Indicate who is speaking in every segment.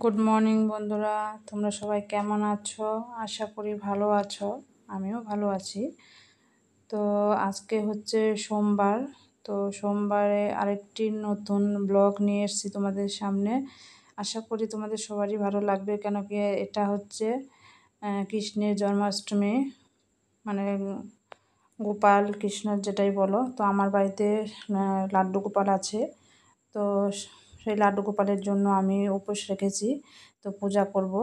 Speaker 1: Good morning বন্ধুরা, তোমরা সবাই কেমন আছো? আশা করি ভালো আছো। আমিও ভালো আছি। তো আজকে হচ্ছে সোমবার। তো সোমবারে আরেকটি নতুন ব্লগ নিয়ে এসেছি তোমাদের সামনে। আশা করি তোমাদের সবারই ভালো লাগবে, কেন কি এটা হচ্ছে কৃষ্ণের জন্মাষ্টমী, মানে গোপাল কৃষ্ণর যেটাই বলো। তো আমার বাড়িতে লাড্ডু গোপাল আছে। তো সেই লাড্ডু গোপালের জন্য আমি উপোস রেখেছি। তো পূজা করব।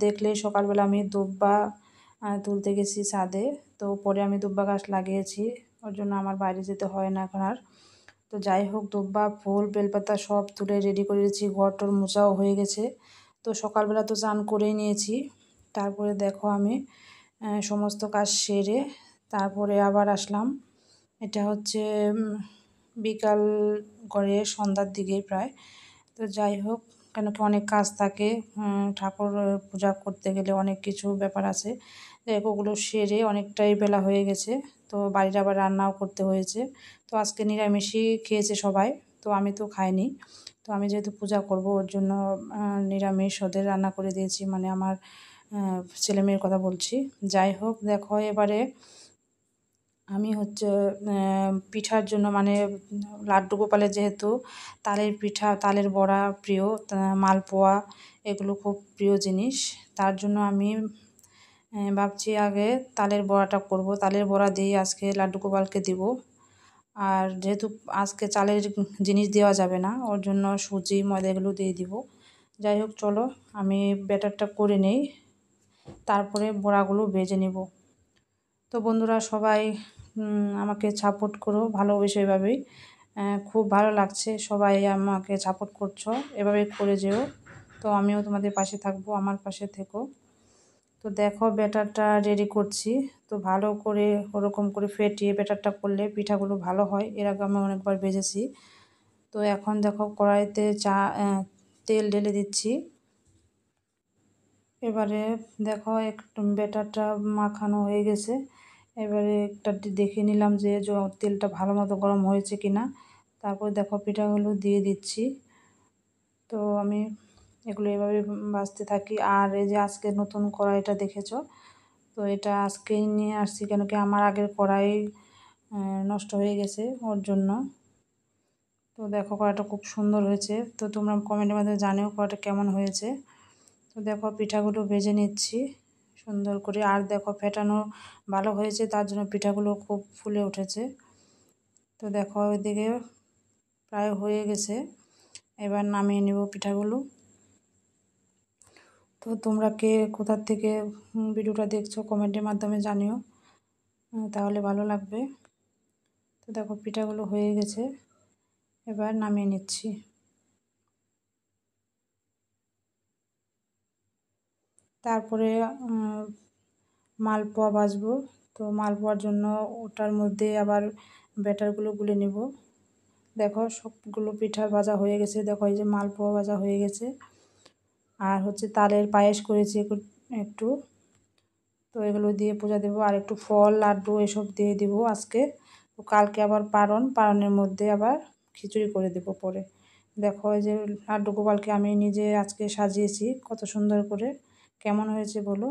Speaker 1: দেখলেই সকালবেলা আমি দুব্বা তুলতে গেছি ছাদে। তো পরে আমি দুব্বা গাছ লাগিয়েছি, ওর জন্য আমার বাইরে যেতে হয় না এখন আর। তো যাই হোক, দুব্বা ফুল বেলপাতা সব তুলে রেডি করে দিয়েছি, ঘর টর মোছাও হয়ে গেছে। তো সকালবেলা তো স্নান করেই নিয়েছি। তারপরে দেখো আমি সমস্ত কাজ সেরে তারপরে আবার আসলাম। এটা হচ্ছে বিকাল করে সন্ধ্যার দিকে প্রায়। তো যাই হোক, কেন কি অনেক কাজ থাকে, ঠাকুর পূজা করতে গেলে অনেক কিছু ব্যাপার আছে। ওগুলো সেরে অনেকটাই বেলা হয়ে গেছে। তো বাড়ির আবার রান্নাও করতে হয়েছে। তো আজকে নিরামিষই খেয়েছে সবাই, তো আমি তো খাইনি। তো আমি যেহেতু পূজা করব ওর জন্য নিরামিষ ওদের রান্না করে দিয়েছি, মানে আমার ছেলেমেয়ের কথা বলছি। যাই হোক, দেখো এবারে আমি হচ্ছে পিঠার জন্য, মানে লাড্ডু গোপালের যেহেতু তালের পিঠা, তালের বড়া প্রিয়, মালপোয়া এগুলো খুব প্রিয় জিনিস। তার জন্য আমি ভাবছি আগে তালের বড়াটা করব। তালের বড়া দিয়ে আজকে লাড্ডু গোপালকে দিব। আর যেহেতু আজকে চালের জিনিস দেওয়া যাবে না, ওর জন্য সুজি ময়দা এগুলো দিয়ে দিব। যাই হোক, চলো আমি ব্যাটারটা করে নেই, তারপরে বড়াগুলো ভেজে নেব। তো বন্ধুরা সবাই আমাকে সাপোর্ট করো ভালোবেসে এভাবেই। খুব ভালো লাগছে সবাই আমাকে সাপোর্ট করছো, এভাবেই করে যেও। তো আমিও তোমাদের পাশে থাকবো, আমার পাশে থেকো। তো দেখো ব্যাটারটা রেডি করছি। তো ভালো করে ওরকম করে ফেটিয়ে ব্যাটারটা করলে পিঠাগুলো ভালো হয়, এর আগে আমি অনেকবার ভেজেছি। তো এখন দেখো কড়াইতে তেল ঢেলে দিচ্ছি। এবারে দেখো একটু ব্যাটারটা মাখানো হয়ে গেছে। এবারে একটা দেখে নিলাম যে তেলটা ভালো মতো গরম হয়েছে কিনা। তারপর দেখো পিঠাগুলো দিয়ে দিচ্ছি। তো আমি এগুলো এভাবে ভাজতে থাকি। আর এই যে আজকে নতুন কড়াইটা দেখেছো, তো এটা আজকেই নিয়ে আসছি, কেন কি আমার আগের কড়াই নষ্ট হয়ে গেছে ওর জন্য। তো দেখো কড়াইটা খুব সুন্দর হয়েছে। তো তোমরা কমেন্টের মাধ্যমে জানিও কড়াইটা কেমন হয়েছে। তো দেখো পিঠাগুলো ভেজে নিচ্ছি সুন্দর করে। আর দেখো ফেটানো ভালো হয়েছে, তার জন্য পিঠাগুলো খুব ফুলে উঠেছে। তো দেখো ওইদিকে প্রায় হয়ে গেছে, এবার নামিয়ে নেব পিঠাগুলো। তো তোমরা কে কোথা থেকে ভিডিওটা দেখছো কমেন্টের মাধ্যমে জানিও, তাহলে ভালো লাগবে। তো দেখো পিঠাগুলো হয়ে গেছে, এবার নামিয়ে নিচ্ছি। তারপরে মালপোয়া ভাজবো। তো মালপোয়ার জন্য ওটার মধ্যে আবার ব্যাটারগুলো গুলে নেব। দেখো সবগুলো পিঠা ভাজা হয়ে গেছে, দেখো এই যে মালপোয়া ভাজা হয়ে গেছে। আর হচ্ছে তালের পায়েস করেছি একটু। তো এগুলো দিয়ে পূজা দেবো, আর একটু ফল লাড্ডু এসব দিয়ে দিব আজকে। তো কালকে আবার পারনের মধ্যে আবার খিচুড়ি করে দেবো পরে। দেখো এই যে লাড্ডু গোপালকে আমি নিজে আজকে সাজিয়েছি কত সুন্দর করে, কেমন হয়েছে বলো।